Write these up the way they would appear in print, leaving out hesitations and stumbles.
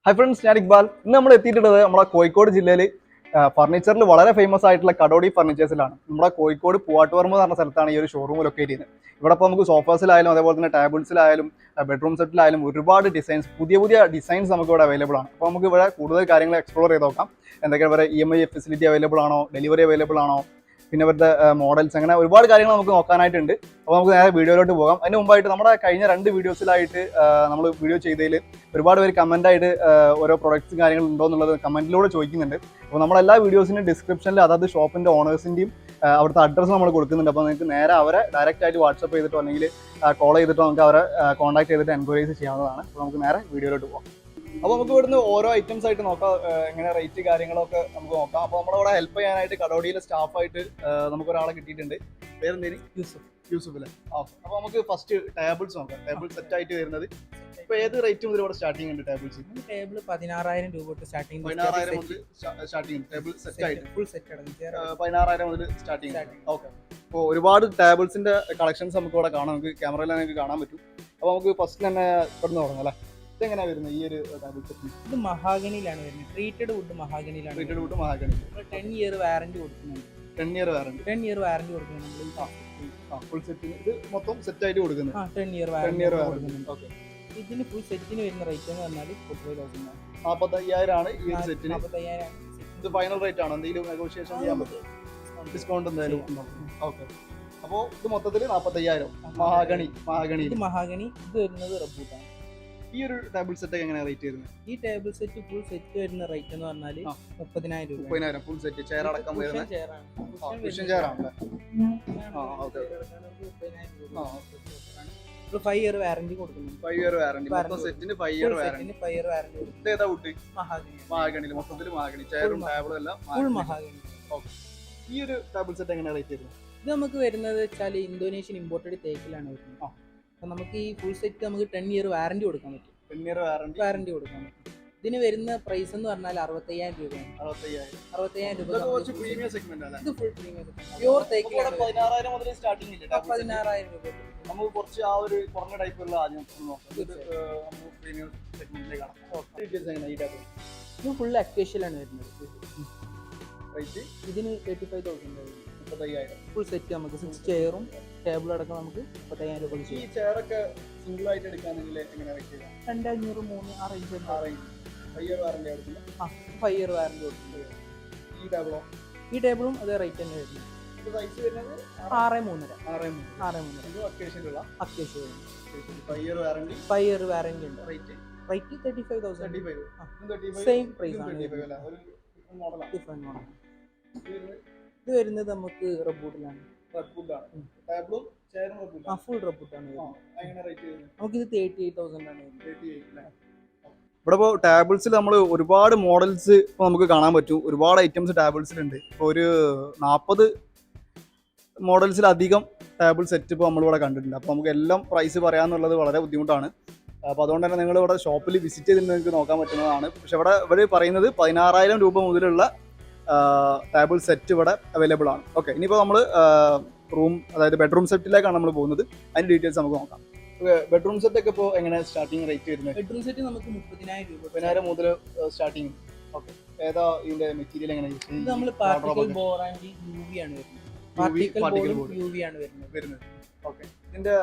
Hi friends, ഞാൻ ഇക്ബാൽ. ഇന്ന് നമ്മൾ എത്തിയിട്ടുള്ളത് നമ്മുടെ കോഴിക്കോട് ജില്ലയിൽ ഫർണിച്ചറിൽ വളരെ ഫേമസ് ആയിട്ടുള്ള കടോടി ഫർണിച്ചേഴ്സിലാണ്. നമ്മുടെ കോഴിക്കോട് പൂവാട്ടുപറമ്പ് എന്ന് പറഞ്ഞ സ്ഥലത്താണ് ഈ ഒരു ഷോറൂം ലൊക്കേറ്റ് ചെയ്യുന്നത്. ഇവിടെ ഇപ്പോൾ നമുക്ക് സോഫാസിലായാലും അതേപോലെ തന്നെ ടേബിൾസിലായാലും ബെഡ്റൂം സെറ്റിലായാലും ഒരുപാട് ഡിസൈൻസ്, പുതിയ പുതിയ ഡിസൈൻസ് നമുക്ക് ഇവിടെ അവൈലബിൾ ആണ്. അപ്പോൾ നമുക്ക് ഇവിടെ കൂടുതൽ കാര്യങ്ങൾ എക്സ്പ്ലോർ ചെയ്ത് നോക്കാം. എന്തൊക്കെയാണ് ഇവിടെ EMI ഫെസിലിറ്റി അവൈലബിൾ ആണോ, ഡെലിവറി അവൈലബിൾ ആണോ, പിന്നെ ഇവരുടെ മോഡൽസ്, അങ്ങനെ ഒരുപാട് കാര്യങ്ങൾ നമുക്ക് നോക്കാനായിട്ടുണ്ട്. അപ്പോൾ നമുക്ക് നേരെ വീഡിയോയിലോട്ട് പോകാം. അതിന് മുമ്പായിട്ട് നമ്മുടെ കഴിഞ്ഞ 2 വീഡിയോസിലായിട്ട് നമ്മൾ വീഡിയോ ചെയ്തതിൽ ഒരുപാട് പേര് കമൻ്റായിട്ട് ഓരോ പ്രൊഡക്ട്സും കാര്യങ്ങളും ഉണ്ടോ എന്നുള്ളത് കമൻറ്റിലൂടെ ചോദിക്കുന്നുണ്ട്. അപ്പോൾ നമ്മളെല്ലാ വീഡിയോസിൻ്റെ ഡിസ്ക്രിപ്ഷനിൽ അതായത് ഷോപ്പിൻ്റെ ഓണേഴ്സിൻ്റെയും അവിടുത്തെ അഡ്രസ്സ് നമ്മൾ കൊടുക്കുന്നുണ്ട്. അപ്പോൾ നിങ്ങൾക്ക് നേരെ അവരെ ഡയറക്റ്റ് ആയിട്ട് വാട്സപ്പ് ചെയ്തിട്ടോ അല്ലെങ്കിൽ കോൾ ചെയ്തിട്ടോ നമുക്ക് അവരെ കോൺടാക്ട് ചെയ്തിട്ട് എൻക്വയറീസ് ചെയ്യാവുന്നതാണ്. അപ്പോൾ നമുക്ക് നേരെ വീഡിയോയിലോട്ട് പോകാം. അപ്പോൾ നമുക്ക് ഇവിടുന്ന് ഓരോ ഐറ്റംസ് ആയിട്ട് നോക്കാം, എങ്ങനെ റേറ്റ് കാര്യങ്ങളൊക്കെ നമുക്ക് നോക്കാം. അപ്പോൾ നമ്മളിവിടെ ഹെൽപ്പ് ചെയ്യാനായിട്ട് കടോടിയിലെ സ്റ്റാഫായിട്ട് നമുക്കൊരാളെ കിട്ടിയിട്ടുണ്ട്. പേരെന്തേലും? യൂസുഫ് അല്ലേ? ഓക്കെ. അപ്പോൾ നമുക്ക് ഫസ്റ്റ് ടേബിൾസ് നോക്കാം. ടേബിൾ സെറ്റ് ആയിട്ട് വരുന്നത് ഇപ്പോൾ ഏത് റേറ്റ് മുതൽ ഇവിടെ സ്റ്റാർട്ടിംഗ് ഉണ്ട് ടേബിൾസ്? ടേബിൾ 16,000 രൂപ തൊട്ട് സ്റ്റാർട്ടിംഗ്. 16,000 മുതൽ സ്റ്റാർട്ടിംഗ് ടേബിൾ സെറ്റ് ആയിട്ട് ഫുൾ സെറ്റ് അടങ്ങും 16,000 മുതൽ സ്റ്റാർട്ടിംഗ്. ഓക്കെ. അപ്പോൾ ഒരുപാട് ടേബിൾസിന്റെ കളക്ഷൻസ് നമുക്ക് ഇവിടെ കാണാം, നമുക്ക് ക്യാമറയിൽ നിങ്ങൾക്ക് കാണാൻ പറ്റും. അപ്പോൾ നമുക്ക് ഫസ്റ്റ് തന്നെ ഇവിടുന്ന് തുടങ്ങാം അല്ലേ? ഇതെങ്ങനെയാണ് വരുന്നത് ഈ ഒരു ടേബിൾ സെറ്റ്? ഇത് മഹാഗണിയിലാണ് വരുന്നത്. ട്രീറ്റഡ് വുഡ് മഹാഗണിയിലാണ്. Treated wood mahogany. 10 year warranty കൊടുക്കുന്നുണ്ട്. 10 ഇയർ വാറന്റി. 10 ഇയർ വാറന്റി കൊടുക്കുന്നുണ്ട്. ഫുൾ സെറ്റിന് ഇത് മൊത്തം സെറ്റ് ആയിട്ട് കൊടുക്കുന്നത്. 10 ഇയർ 10 ഇയർ വാറന്റി. കൊടുക്കുന്നുണ്ട്. ഓക്കെ. ഇതിന് ഫുൾ സെറ്റിന് വരുന്ന റേറ്റ് എന്ന് പറഞ്ഞാൽ 45,000 ആണ്. 45,000 ആണ് ഈ ഒരു സെറ്റിന്. 45,000. ഇത് ഫൈനൽ റേറ്റ് ആണ്, എന്തെങ്കിലും നെഗോഷിയേഷൻ ചെയ്യാൻ പറ്റും? ഡിസ്കൗണ്ട് എന്തായാലും ഉണ്ടോ? ഓക്കെ. അപ്പോൾ ഇത് മൊത്തത്തിൽ 45,000 മഹാഗണി. ഇത് മഹാഗണി. ഇത് വരുന്നത് റബ്ബൂട്ടാണ്. ഈ ഒരു ടേബിൾ സെറ്റ് എങ്ങനെയാണ് റേറ്റ് വരുന്നത്? ഈ ടേബിൾ സെറ്റ് ഫുൾ സെറ്റ് വരുന്ന റേറ്റ് എന്ന് പറഞ്ഞാൽ 30,000 രൂപ. 30,000 ഫുൾ സെറ്റ്, ചെയർ അടക്കം വരുന്ന കുഷൻ ചെയർ ആണ്. ഓക്കെ. 5 ഇയർ വാറന്റി കൊടുക്കുന്നുണ്ട്. 5 ഇയർ വാറന്റി. മൊത്തം സെറ്റിന് 5 ഇയർ വാറന്റി. 5 year warranty. ഇത് ഏതാ വുഡ്? മഹാഗണി. മഹാഗണിയിൽ മൊത്തത്തിൽ മഹാഗണി, ചെയറും ടേബിളും എല്ലാം ഫുൾ മഹാഗണി. ഓക്കെ. ഈ ഒരു ടേബിൾ സെറ്റ് എങ്ങനെയാണ് റേറ്റ് വരുന്നത്? ഇത് നമുക്ക് വരുന്നത് വെച്ചാൽ ഇന്തോനേഷ്യൻ ഇമ്പോർട്ടഡ് തേക്കിലാണ് വരുന്നത്. അപ്പം നമുക്ക് ഈ ഫുൾ സെറ്റ് നമുക്ക് 10 ഇയർ വാറന്റി കൊടുക്കാൻ പറ്റും. 10 ഇയർ വാറന്റി കൊടുക്കാൻ പറ്റും. ഇതിന് വരുന്ന പ്രൈസ് എന്ന് പറഞ്ഞാൽ 65,000 രൂപയാണ്. 65,000 രൂപ. കുറച്ച് പ്രീമിയം സെഗ്മെന്റ് ആണ്. ഇത് ഫുൾ പ്രീമിയം പ്യൂർ തേക്കിലാണ്. 16,000 മുതൽ സ്റ്റാർട്ടിംഗ് ഇല്ല. 16,000 രൂപ. നമുക്ക് കുറച്ച് ആ ഒരു കുറഞ്ഞ ടൈപ്പുള്ള ആദ്യം നോക്കാം. ഇത് നമുക്ക് പ്രീമിയം സെഗ്മെന്റിലേക്ക് കാണാം. ഡീറ്റെയിൽസ് എങ്ങനെയാണ് ഈ ടേബിൾ? ഇത് ഫുൾ അക്വേഷ്യലാണ് വരുന്നത്. റേറ്റ് ഇതിന് 35,000 രൂപ. 35,000 ഫുൾ സെറ്റ് നമുക്ക് 6 ചെയറും ടേബിളും അടക്കം നമുക്ക് 35,000 രൂപ ഈ ചെയ്യും. ചെയറൊക്കെ സിംഗിൾ ആയിട്ട് എടുക്കാണെങ്കിൽ എങ്ങനെ റേറ്റ് ചെയ്യാം? 2,500, 3 ആ റേഞ്ച്. 5 ഇയർ വാറന്റി എടുക്കില്ല. 5 ഇയർ വാറന്റി കൊടുക്കുന്നത്. ഈ ടേബിളോ? ഈ ടേബിളും അതേ റേറ്റ് തന്നെ വരുന്നത്. ഇത് സൈസ് വരുന്നത് 6.3. 6.3. ഇത് അക്കേഷ്യനുള്ള അത്യാവശ്യം 5 ഇയർ വാറന്റി. 5 ഇയർ വാറന്റി ഉണ്ട്. റേറ്റ് 35,000. 35. സെയിം പ്രൈസ് ആണ്. 35 അല്ല, ഒരു മോഡലാണ്. Different model. ഇത് വരുന്നത് നമുക്ക് റബ്ബൂട്ടിലാണ്. റബ്ബൂട്ടാണ്. ടേബിളും ചെയറും റബ്ബൂട്ടാണ്. ഫുൾ റബ്ബൂട്ടാണ് വരുന്നത്. എങ്ങനെ റേറ്റ് ചെയ്യുന്നത്? നമുക്കിത് 38,000 ആണ് വരുന്നത്. 38. ഇവിടെ ഇപ്പോൾ ടേബിൾസിൽ നമ്മൾ ഒരുപാട് മോഡൽസ് ഇപ്പോൾ നമുക്ക് കാണാൻ പറ്റും. ഒരുപാട് ഐറ്റംസ് ടേബിൾസിലുണ്ട്. ഇപ്പോൾ ഒരു 40 മോഡൽസിലധികം ടേബിൾ സെറ്റ് ഇപ്പോൾ നമ്മളിവിടെ കണ്ടിട്ടുണ്ട്. അപ്പോൾ നമുക്ക് എല്ലാം പ്രൈസ് പറയാമെന്നുള്ളത് വളരെ ബുദ്ധിമുട്ടാണ്. അപ്പോൾ അതുകൊണ്ട് തന്നെ നിങ്ങൾ ഇവിടെ ഷോപ്പിൽ വിസിറ്റ് ചെയ്തിട്ട് നിങ്ങൾക്ക് നോക്കാൻ പറ്റുന്നതാണ്. പക്ഷെ ഇവിടെ ഇവർ പറയുന്നത് 16,000 രൂപ മുതലുള്ള ടേബിൾ സെറ്റ് ഇവിടെ അവൈലബിൾ ആണ്. ഓക്കെ. ഇനിയിപ്പോൾ നമ്മൾ റൂം, അതായത് ബെഡ്റൂം സെറ്റിലേക്കാണ് നമ്മൾ പോകുന്നത്. അതിൻ്റെ ഡീറ്റെയിൽസ് നമുക്ക് നോക്കാം. ബെഡ്റൂം സെറ്റ് ഒക്കെ ഇപ്പോൾ എങ്ങനെ സ്റ്റാർട്ടിങ് റേറ്റ് വരുന്നത്? ബെഡ്റൂം സെറ്റ് നമുക്ക് 30,000 രൂപ. 30,000 മുതൽ സ്റ്റാർട്ടിങ്. ഓക്കെ. ഏതാ ഇതിന്റെ മെറ്റീരിയൽ എങ്ങനെ യൂസ് ചെയ്യുന്നത്? നമ്മൾ പാർട്ടിക്കൽ ബോറാൻഡ് UV ആണ് വരുന്നത്. പാർട്ടിക്കൽ ബോർഡ് UV ആണ് വരുന്നത്. ഓക്കെ. ഇതിന്റെ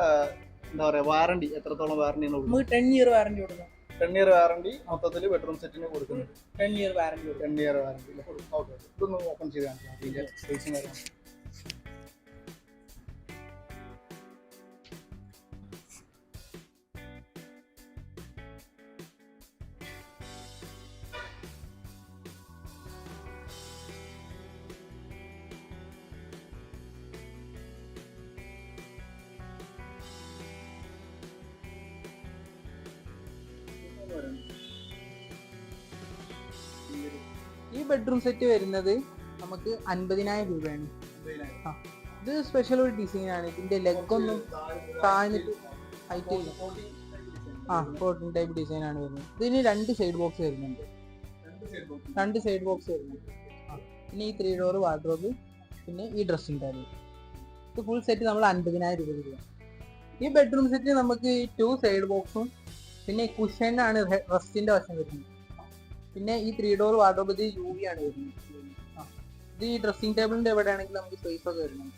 എന്താ പറയുക, വാറണ്ടി എത്രത്തോളം വാറണ്ടി? നമുക്ക് 10 ഇയർ വാറണ്ടി കൊടുക്കാം. 10 ഇയർ വാറണ്ടി മൊത്തത്തിൽ ബെഡ്റൂം സെറ്റിന് കൊടുക്കുന്നുണ്ട്. 10 year warranty. 10 year warranty. Okay. ഇതൊന്ന് ഓപ്പൺ ചെയ്ത് കാണിക്കാം. ഇതിന്റെ സ്പേസും കാര്യങ്ങളും. ഈ ബെഡ്റൂം സെറ്റ് വരുന്നത് നമുക്ക് 50,000 രൂപയാണ്. ഇത് സ്പെഷ്യൽ ഒരു ഡിസൈൻ ആണ്. ഇതിന്റെ ലെഗ് ഒന്നും താഴ്ന്നിട്ട് ഹൈറ്റ് ഇല്ല. 14 ടൈപ്പ് ഡിസൈൻ ആണ് വരുന്നത്. ഇതിന് 2 സൈഡ് ബോക്സ് വരുന്നുണ്ട്. 2 സൈഡ് ബോക്സ് വരുന്നുണ്ട്. പിന്നെ ഈ 3 ഡോർ വാർഡ്രോബ്, പിന്നെ ഈ ഡ്രസ്സിംഗ് ടേബിൾ. ഇത് ഫുൾ സെറ്റ് നമ്മൾ 50,000 രൂപ തരും. ഈ ബെഡ്റൂം സെറ്റ് നമുക്ക് 2 സൈഡ് ബോക്സും പിന്നെ കുഷനാണ് റെസ്റ്റിന്റെ വശം വരുന്നത്. പിന്നെ ഈ 3 ഡോർ വാർഡ്രോബ് ഇത് UV ആണ് വരുന്നത്. ഇത് ഈ ഡ്രസ്സിംഗ് ടേബിളിന്റെ എവിടെ ആണെങ്കിൽ നമുക്ക് സ്പേസ് ഒക്കെ വരുന്നുണ്ട്.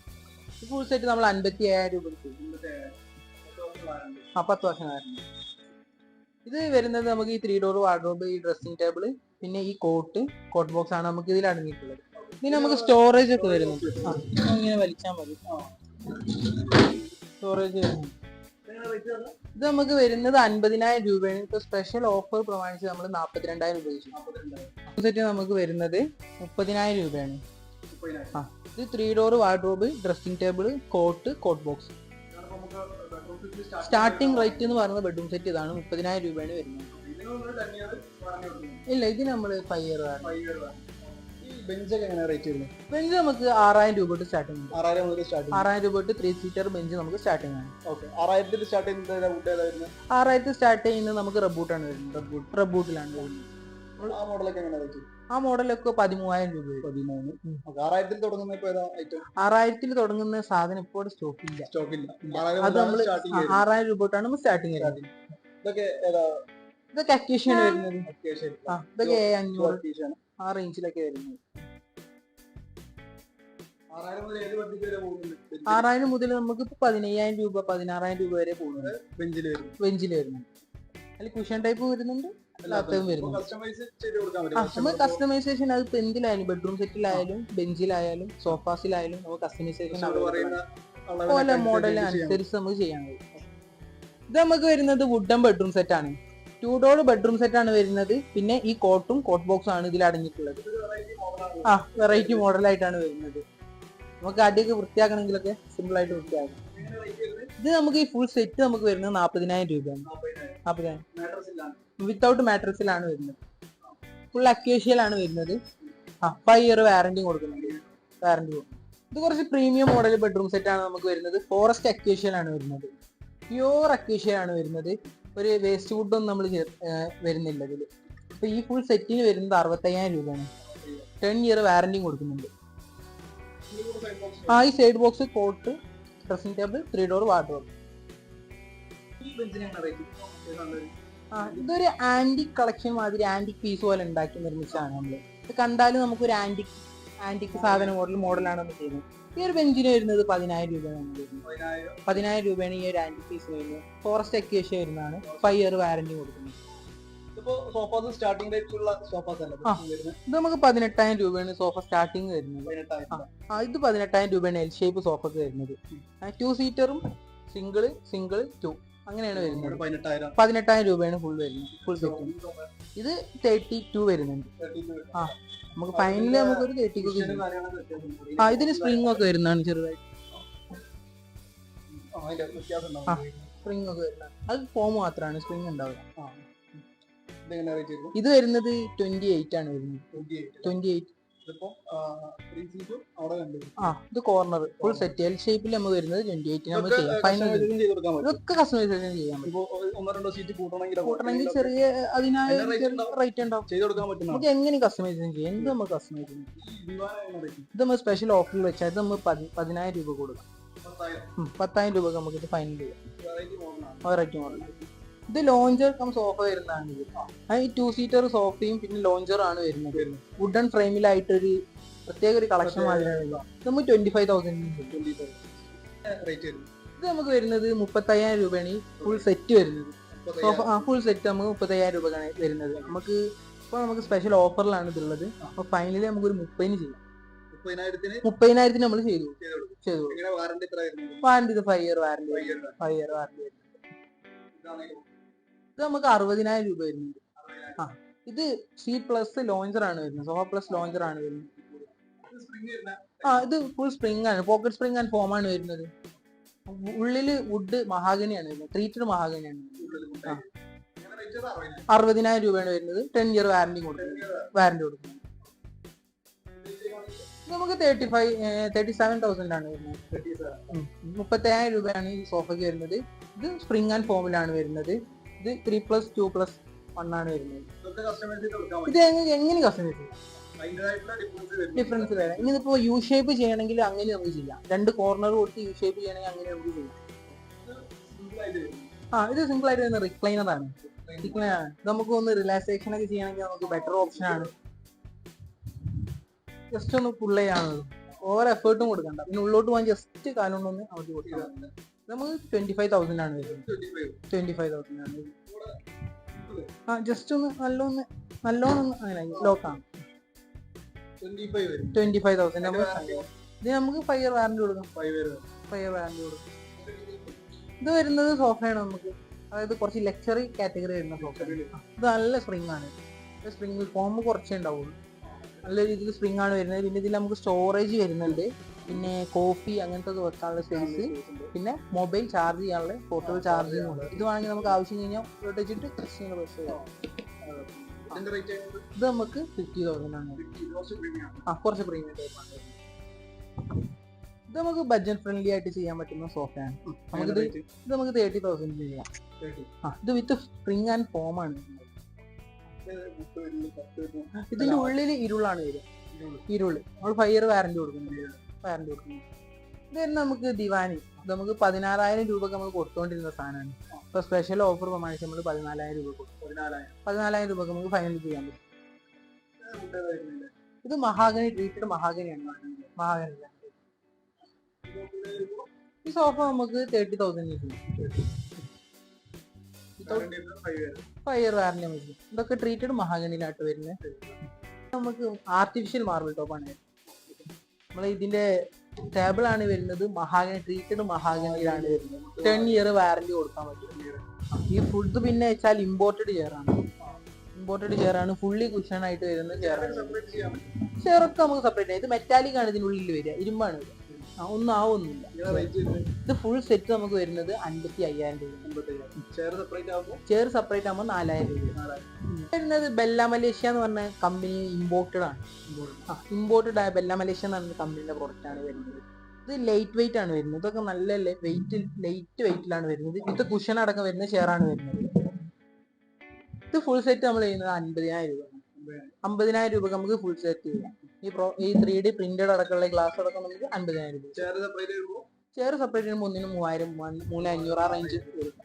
ഈ ഫുൾ സെറ്റ് നമ്മൾ 57,000 രൂപ കൊടുക്കും. 10 വർഷം ആയിരുന്നു. ഇത് വരുന്നത് നമുക്ക് ഈ 3 ഡോർ വാർഡ്രോബ്, ഈ ഡ്രസ്സിംഗ് ടേബിൾ, പിന്നെ ഈ കോട്ട് ബോക്സ് ആണ് നമുക്ക് ഇതിൽ അടങ്ങിയിട്ടുള്ളത്. ഇതിന് നമുക്ക് സ്റ്റോറേജ് ഒക്കെ വരുന്നുണ്ട്. ഇങ്ങനെ വലിച്ചാൽ മതി. സ്റ്റോറേജ് വരുന്നുണ്ട്. ഇത് നമുക്ക് വരുന്നത് 50,000 രൂപയാണ്. ഇപ്പൊ സ്പെഷ്യൽ ഓഫർ പ്രമാണിച്ച് നമ്മൾ 42,000 രൂപ സെറ്റ് നമുക്ക് വരുന്നത് 30,000 രൂപയാണ്. ഇത് 3 door wardrobe, dressing table, cot box. Starting rate എന്ന് പറയുന്നത് ബെഡ്റൂം സെറ്റ് ഇതാണ്. 30,000 രൂപയാണ് വരുന്നത്. ഇല്ല, ഇത് നമ്മൾ 5 ഇയർ ആണ്. ബെഞ്ച് ബെഞ്ച് നമുക്ക് 6,000 രൂപ തൊട്ട് സ്റ്റാർട്ടിംഗ്. 6,000 രൂപ തൊട്ട് 3 സീറ്റർ ബെഞ്ച് നമുക്ക് സ്റ്റാർട്ടിംഗ് ആണ്. 6,000 സ്റ്റാർട്ട് ചെയ്യുന്നത് 6,000 സ്റ്റാർട്ട് ചെയ്യുന്നത് നമുക്ക് റബ്ബൂട്ടാണ് വരുന്നത്. റബ്ബൂട്ടിലാണ് വരുന്നത്. ആ മോഡലൊക്കെ ആ മോഡലൊക്കെ 13,000 രൂപ. 6,000 തുടങ്ങുന്ന 6,000 തുടങ്ങുന്ന സാധനം ഇപ്പോൾ സ്റ്റോക്കില്ല. അത് നമ്മൾ 6,000 രൂപ തൊട്ടാണ് നമ്മൾ സ്റ്റാർട്ടിങ് വരുന്നത്. ഇതൊക്കെ അക്വേഷ്യാണ് വരുന്നത്. ഇതൊക്കെ 500 ആ റേഞ്ചിലൊക്കെ വരുന്നത്. 6,000 മുതൽ നമുക്ക് 15,000 രൂപ 16,000 രൂപ വരെ പോകുന്നത് ബെഞ്ചിൽ വരുന്നുണ്ട്. അതിൽ കുഷൻ ടൈപ്പ് വരുന്നുണ്ട്, അല്ലാത്തതും വരുന്നുണ്ട്. നമുക്ക് കസ്റ്റമൈസേഷൻ അത് ഇപ്പൊ എന്തിലായാലും, ബെഡ്റൂം സെറ്റിലായാലും ബെഞ്ചിലായാലും സോഫാസിലായാലും നമുക്ക് കസ്റ്റമൈസേഷൻ പോലെ മോഡൽ അനുസരിച്ച് നമുക്ക് ചെയ്യാൻ കഴിയും. ഇത് നമുക്ക് വരുന്നത് വുഡൻ ബെഡ്റൂം സെറ്റ് ആണ്. 2 ഡോർ ബെഡ്റൂം സെറ്റ് ആണ് വരുന്നത്. പിന്നെ ഈ കോട്ട് ബോക്സും ആണ് ഇതിൽ അടങ്ങിയിട്ടുള്ളത്. വെറൈറ്റി മോഡലായിട്ടാണ് വരുന്നത്. നമുക്ക് അടിയൊക്കെ വൃത്തിയാക്കണമെങ്കിലൊക്കെ സിമ്പിൾ ആയിട്ട് വൃത്തിയാക്കാം. ഇത് നമുക്ക് ഈ ഫുൾ സെറ്റ് നമുക്ക് വരുന്നത് 40,000 രൂപയാണ്. 40,000 വിത്തൗട്ട് മാട്രസിലാണ് വരുന്നത്. ഫുൾ അക്വേഷ്യയിലാണ് വരുന്നത്. 5 ഇയർ വാറന്റി കൊടുക്കുന്നുണ്ട്. ഇത് കുറച്ച് പ്രീമിയം മോഡൽ ബെഡ്റൂം സെറ്റ് ആണ് നമുക്ക് വരുന്നത്. ഫോറസ്റ്റ് അക്വേഷ്യയിലാണ് വരുന്നത്. പ്യൂർ അക്വേഷ്യയാണ് വരുന്നത്. ഒരു വേസ്റ്റ് വുഡൊന്നും നമ്മൾ വരുന്നില്ല ഇതിൽ. അപ്പൊ ഈ ഫുൾ സെറ്റിന് വരുന്നത് 65,000 രൂപയാണ്. 10 ഇയർ വാറന്റിയും കൊടുക്കുന്നുണ്ട്. ഈ side box, cot, dressing table, 3 door wardrobe. ഇതൊരു ആന്റിക് കളക്ഷൻ മാതിരി ആന്റിക് പീസ് പോലെ ഉണ്ടാക്കി നിർമ്മിച്ചാണ് നമ്മള്. ഇത് കണ്ടാലും നമുക്കൊരു ആന്റിക് സാധന മോഡലാണ് നമ്മൾ ചെയ്യുന്നത്. ഈ ഒരു ബെഞ്ചിന് വരുന്നത് 10,000 രൂപയാണ്. 10,000 രൂപയാണ് ഈ ഒരു ആന്റിക് പീസ് വരുന്നത്. ഫോറസ്റ്റ് അക്വേഷ്യ വരുന്നതാണ്. 5 ഇയർ വാറന്റി കൊടുക്കുന്നത്. ഇത് നമുക്ക് 18,000 രൂപയാണ് സോഫ സ്റ്റാർട്ടിങ് വരുന്നത്. ഇത് 18,000 രൂപയാണ് എൽ ഷേപ്പ് സോഫക്ക് വരുന്നത്. 2 സീറ്ററും സിംഗിൾ 2 അങ്ങനെയാണ് വരുന്നത്. 18,000 രൂപയാണ് ഫുൾ വരുന്നത്. Full set. ഇത് 32 വരുന്നുണ്ട്. നമുക്ക് ഫൈനലി നമുക്ക് ഒരു 32 ഇതിന് സ്പ്രിംഗ് ഒക്കെ വരുന്നതാണ്. ചെറുതായിട്ട് സ്പ്രിംഗ് ഒക്കെ വരുന്നതാണ്. അത് ഫോം മാത്രമാണ്, സ്പ്രിംഗ് ഉണ്ടാവില്ല. ഇത് വരുന്നത് 28 ആണ് വരുന്നത്. 28. ഇത് കോർണർ ഫുൾ സെറ്റ് എൽ ഷേപ്പിൽ നമുക്ക് വരുന്നത് 28 നമുക്ക് ചെയ്യാം. ഫൈനൽ ഇതൊക്കെ കസ്റ്റമൈസേഷൻ ചെയ്യാൻ പറ്റും. കൂട്ടണമെങ്കിൽ ചെറിയ അതിനായ റേറ്റ് ഉണ്ടാവും. നമുക്ക് എങ്ങനെ കസ്റ്റമൈസേഷൻ ചെയ്യാം. എന്ത് നമുക്ക് കസ്റ്റമൈസേഷൻ ഇത് നമ്മൾ സ്പെഷ്യൽ ഓഫറിൽ വെച്ചാൽ ഇത് നമ്മൾ 10,000 രൂപ കൊടുക്കാം. 10,000 രൂപ നമുക്ക് ഇത് ഫൈനൽ ചെയ്യാം. Variety model. ഇത് ലോഞ്ചർ കം സോഫ വരുന്നതാണ്. ഈ 2 സീറ്റർ സോഫയും പിന്നെ ലോഞ്ചർ ആണ് വരുന്നത്. വുഡൻ ഫ്രെയിമിലായിട്ടൊരു പ്രത്യേക ഒരു കളക്ഷൻ മാതിരിയാണ്. നമുക്ക് 25,000 ഇത് നമുക്ക് വരുന്നത് 35,000 രൂപയാണ് ഈ ഫുൾ സെറ്റ് വരുന്നത്. സോഫ ഫുൾ സെറ്റ് നമുക്ക് 35,000 രൂപയാണ് വരുന്നത്. നമുക്ക് സ്പെഷ്യൽ ഓഫറിലാണ് ഇതുള്ളത്. അപ്പൊ ഫൈനലി നമുക്ക് ഒരു 30,000 ചെയ്യാം. 30,000 നമ്മൾ ചെയ്തു. Warranty 5 year warranty. ഇത് നമുക്ക് 60,000 രൂപ വരുന്നുണ്ട്. ഇത് സി പ്ലസ് ലോഞ്ചർ ആണ് വരുന്നത്. സോഫ പ്ലസ് ലോഞ്ചർ ആണ് വരുന്നത്. ഇത് ഫുൾ സ്പ്രിംഗ് ആണ്. പോക്കറ്റ് സ്പ്രിംഗ് ആൻഡ് ഫോം ആണ് വരുന്നത്. ഉള്ളില് വുഡ് മഹാഗനിയാണ് വരുന്നത്. ട്രീറ്റഡ് മഹാഗനിയാണ്. 60,000 രൂപയാണ് വരുന്നത്. 10 ഇയർ വാറന്റി കൊടുക്കുന്നത്. നമുക്ക് 37,000 ആണ് വരുന്നത്. 30,000 രൂപയാണ് ഈ സോഫയ്ക്ക് വരുന്നത്. ഇത് സ്പ്രിംഗ് ആൻഡ് ഫോമിലാണ് വരുന്നത്. ഇത് 3+2+1 ആണ് വരുന്നത്. ഇത് എങ്ങനെ കസ്റ്റമൈസ് ചെയ്യാം? ഡിഫറൻസ് വരാം. ഇനിയിപ്പോ യു ഷേപ്പ് ചെയ്യണമെങ്കിൽ അങ്ങനെ നമുക്ക് ചെയ്യാം. 2 കോർണർ കൊടുത്ത് യു ഷേപ്പ് ചെയ്യണമെങ്കിൽ അങ്ങനെ നമുക്ക് ചെയ്യാം. ഇത് സിമ്പിൾ ആയിട്ട് വരുന്ന റിക്ലൈനർ ആണ്. റിക്ലൈനാണ്. നമുക്ക് ഒന്ന് റിലാക്സേഷൻ ഒക്കെ ചെയ്യണമെങ്കിൽ നമുക്ക് ബെറ്റർ ഓപ്ഷൻ ആണ്. ജസ്റ്റ് ഒന്ന് പുള്ള് ചെയ്യാനുള്ളൂ, ഓവർ എഫേർട്ടും കൊടുക്കണ്ട. പിന്നെ ഉള്ളോട്ട് പോകാൻ ജസ്റ്റ് കാലുകൊണ്ടൊന്ന് അവർക്ക് കൊടുക്കണം. നമുക്ക് 25,000 ആണ് വരുന്നത്. 25,000 ആണ്. ആ ജസ്റ്റ് ഒന്ന് നല്ലോണം അങ്ങനെ ലോക്കാണ്. 25,000 ഇത് നമുക്ക് 5 ഇയർ വാറന്റി കൊടുക്കാം. 5 ഇയർ വാറന്റി കൊടുക്കും. ഇത് വരുന്നത് സോഫയാണ് നമുക്ക്, അതായത് കുറച്ച് ലക്ഷറി കാറ്റഗറി വരുന്ന സോഫ. ഇത് നല്ല സ്പ്രിംഗ് ആണ്. സ്പ്രിംഗ് ഫോം കുറച്ചേ ഉണ്ടാവുള്ളൂ. നല്ല രീതിയിൽ സ്പ്രിംഗ് ആണ് വരുന്നത്. പിന്നെ ഇതിൽ നമുക്ക് സ്റ്റോറേജ് വരുന്നുണ്ട്, പിന്നെ കോഫി അങ്ങനത്തെ വെക്കാനുള്ള സ്പേസ്, പിന്നെ മൊബൈൽ ചാർജ് ചെയ്യാനുള്ള പോർട്ടബിൾ ചാർജിങ് ഉണ്ട്. ഇത് വേണമെങ്കിൽ നമുക്ക് ആവശ്യം കഴിഞ്ഞാൽ വെച്ചിട്ട് ബസ് ചെയ്യാം. ഇത് നമുക്ക് 50,000 ആണ്. കുറച്ച് പ്രീമിയം ടൈപ്പാണ്. ഇത് നമുക്ക് ബഡ്ജറ്റ് ഫ്രണ്ട്ലി ആയിട്ട് ചെയ്യാൻ പറ്റുന്ന സോഫയാണ്. ഇത് നമുക്ക് 30,000 ചെയ്യാം. ഇത് വിത്ത് സ്പ്രിംഗ് ആൻഡ് ഫോം ആണ്. ഇതിന്റെ ഉള്ളിൽ ഇരുളാണ് വരിക. നമ്മൾ 5 ഇയർ വാറന്റി കൊടുക്കുന്നുണ്ട്. ഇത് തന്നെ നമുക്ക് ദിവാനി. ഇത് നമുക്ക് 16,000 രൂപക്ക് നമുക്ക് കൊടുത്തോണ്ടിരുന്ന സാധനമാണ്. ഇപ്പൊ സ്പെഷ്യൽ ഓഫർ പ്രമാണിച്ച് നമ്മൾ 14,000 രൂപ കൊടുക്കും. 14,000 രൂപക്ക് നമുക്ക് ഫൈനൽ ചെയ്യാൻ പറ്റും. ഇത് മഹാഗണി ട്രീറ്റഡ് മഹാഗണിയാണ്. ഈ സോഫ നമുക്ക് 30,000 5 ഇയർ വാറന്റി നമുക്ക്. ഇതൊക്കെ ട്രീറ്റഡ് മഹാഗണിയിലായിട്ട് വരുന്നത്. നമുക്ക് ആർട്ടിഫിഷ്യൽ മാർബിൾ ടോപ്പാണ്. നമ്മൾ ഇതിന്റെ ടേബിൾ ആണ് വരുന്നത് മഹാഗണി, ട്രീറ്റഡ് മഹാഗണിയിലാണ് വരുന്നത്. 10 ഇയർ വാറന്റി കൊടുക്കാൻ പറ്റും. ഈ ഫുഡ് പിന്നെ വെച്ചാൽ ഇമ്പോർട്ടഡ് ചെയറാണ്. ഫുള്ളി കുഷൻ ആയിട്ട് വരുന്ന ചെയറാണ്. ചെയറൊക്കെ നമുക്ക് സെപ്പറേറ്റ് ആണ്. ഇത് മെറ്റാലിക് ആണ് ഇതിനുള്ളിൽ വരിക, ഇരുമ്പാണ് വരിക. ഒന്നും ആവൊന്നുമില്ല. ഇത് ഫുൾ സെറ്റ് നമുക്ക് വരുന്നത് 55,000 രൂപ. ചെയർ സെപ്പറേറ്റ് ആകുമ്പോൾ 4,000 രൂപ വരുന്നത്. ബെല്ല മലേഷ്യ എന്ന് പറഞ്ഞ കമ്പനി ഇമ്പോർട്ടഡ് ആണ്. ഇമ്പോർട്ടഡ് ആയ ബെല്ല മലേഷ്യ എന്ന് പറഞ്ഞ കമ്പനിയുടെ പ്രോഡക്റ്റ് ആണ് വരുന്നത്. ഇത് ലൈറ്റ് വെയിറ്റ് ആണ് വരുന്നത്. ഇതൊക്കെ നല്ല ലൈറ്റ് വെയിറ്റിലാണ് വരുന്നത്. ഇത് കുഷൻ അടക്കം വരുന്ന ചെയറാണ് വരുന്നത്. ഇത് ഫുൾ സെറ്റ് നമ്മൾ ചെയ്യുന്നത് 50,000 രൂപ. 50,000 രൂപക്ക് നമുക്ക് ഫുൾ സെറ്റ് ചെയ്യാം. ഈ 3D പ്രിന്റഡ് അടക്കമുള്ള ഗ്ലാസ് അടക്കം നമുക്ക് 50,000 രൂപ. ചെയർ സെപ്പറേറ്റ് ചെയ്യുമ്പോൾ 3,000, 3,500 ആ റേഞ്ച് വരും.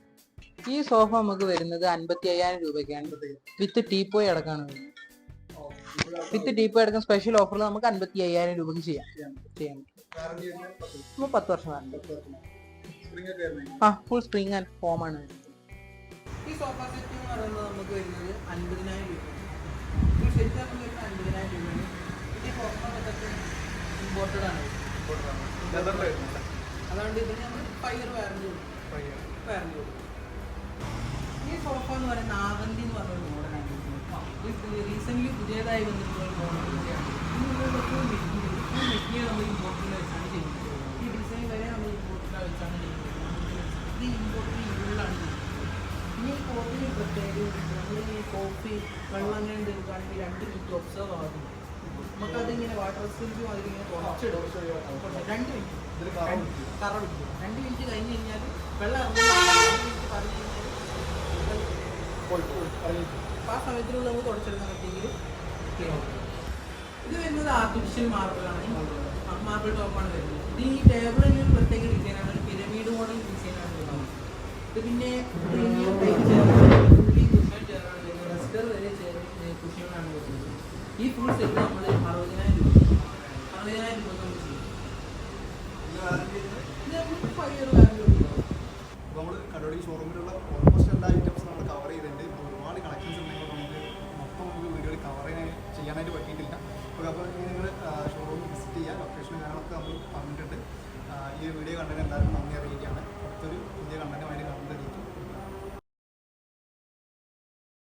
ഈ സോഫ നമുക്ക് വരുന്നത് 55,000 രൂപയ്ക്കാണ്. വിത്ത് ടീപ്പോയി അടക്കമാണ് വരുന്നത്. വിത്ത് ടീപ്പോയി അടക്കം സ്പെഷ്യൽ ഓഫറിൽ നമുക്ക് 55,000 രൂപക്ക് ചെയ്യാം. 10 വർഷം warranty. Full spring and form ആണ് വരുന്നത്. ഈ സോഫ സെറ്റ് എന്ന് പറയുന്നത് നമുക്ക് വരുന്നത് 50,000 രൂപ. ഈ സെറ്റ് നമുക്ക് വരുന്നത് 50,000 രൂപയാണ്. ഇത് പുറത്തൊക്കെ ഇമ്പോർട്ടഡ് ആണ്. അതുകൊണ്ട് ഇതിന് നമ്മൾ 5 ഇയർ വാറന്റി കൊടുക്കും. ഈ സോഫ എന്ന് പറയുന്നത് ആവന്തി എന്ന് പറഞ്ഞൊരു മോഡലാണ്. റീസെന്റ് പുതിയതായി വന്നിട്ടുള്ള ഒരു മോഡലാണ്. മെറ്റീരിയൽ നമ്മൾ ഇമ്പോർട്ടൻ്റ് വെച്ചാണ് ചെയ്യുന്നത്. ഈ ഡിസൈൻ വരെ നമ്മൾ ഇമ്പോർട്ടൻ്റ് വെച്ചാണ് ചെയ്യുന്നത്. ഇത് ഇമ്പോർട്ടൻ്റ് ഇരുളാണ് ചെയ്യുന്നത്. ഈ കോഫി പ്രത്യേക നമ്മൾ ഈ കോഫി വെള്ളം അങ്ങനെ എടുക്കുകയാണെങ്കിൽ 2 മിനിറ്റ് ഒബ്സർവ് ആകുന്നു. നമുക്കതിങ്ങനെ വാട്ടർ സ്പിരിറ്റും അതിലിങ്ങനെ കുറച്ചിടും. 2 മിനിറ്റ് കറ പിടിക്കും. 2 മിനിറ്റ് കഴിഞ്ഞ് കഴിഞ്ഞാൽ വെള്ളം ഇറങ്ങി പറഞ്ഞു കഴിഞ്ഞാൽ ആ സമയത്തിനുള്ള നമുക്ക് തുടച്ചെടുക്കാൻ പറ്റിയെങ്കിൽ ഇത് വരുന്നത് ആർട്ടിഫിഷ്യൽ മാർബിളാണ്. മാർബിൾ ടോപ്പാണ് വരുന്നത്. ഇത് ഈ ടേബിളിന് ഒരു പ്രത്യേക ഡിസൈനാണ്. പിരമീഡ് മോഡൽ ഡിസൈനാണ് വരുന്നത്. ഇത് പിന്നെ പ്രീമിയം ടൈപ്പ് ഫുള്ളി കുഷൻ ചെയറാണ് വരുന്നത്. റെസ്റ്റർ വരെ കുഷനാണ് വരുന്നത്. ഈ ഫുൾ സെറ്റ് നമ്മൾ 60,000 രൂപ നമുക്ക് ചെയ്യും. ഇത് നമുക്ക് 5 ഇയർ വാറന്റി കൊടുക്കും. നമ്മൾ കടോടി ഷോറൂമിലുള്ള ഓൾമോസ്റ്റ് എല്ലാ ഐറ്റംസും നമ്മൾ കവർ ചെയ്തിട്ടുണ്ട്. ഒരുപാട് കളക്ഷൻസ് ഉണ്ടെങ്കിൽ നമുക്ക് മൊത്തം വീഡിയോയിൽ കവർ ചെയ്യാനായിട്ട് പറ്റിയിട്ടില്ല. അപ്പോൾ നിങ്ങൾ ഷോറൂം വിസിറ്റ് ചെയ്യുക. ലൊക്കേഷൻ കാര്യങ്ങളൊക്കെ നമ്മൾ പറഞ്ഞിട്ടുണ്ട്. ഈ വീഡിയോ കണ്ടതിന് എല്ലാവർക്കും നന്ദി അറിയിക്കുകയാണ്. അടുത്തൊരു പുതിയ കണ്ടന്റുമായി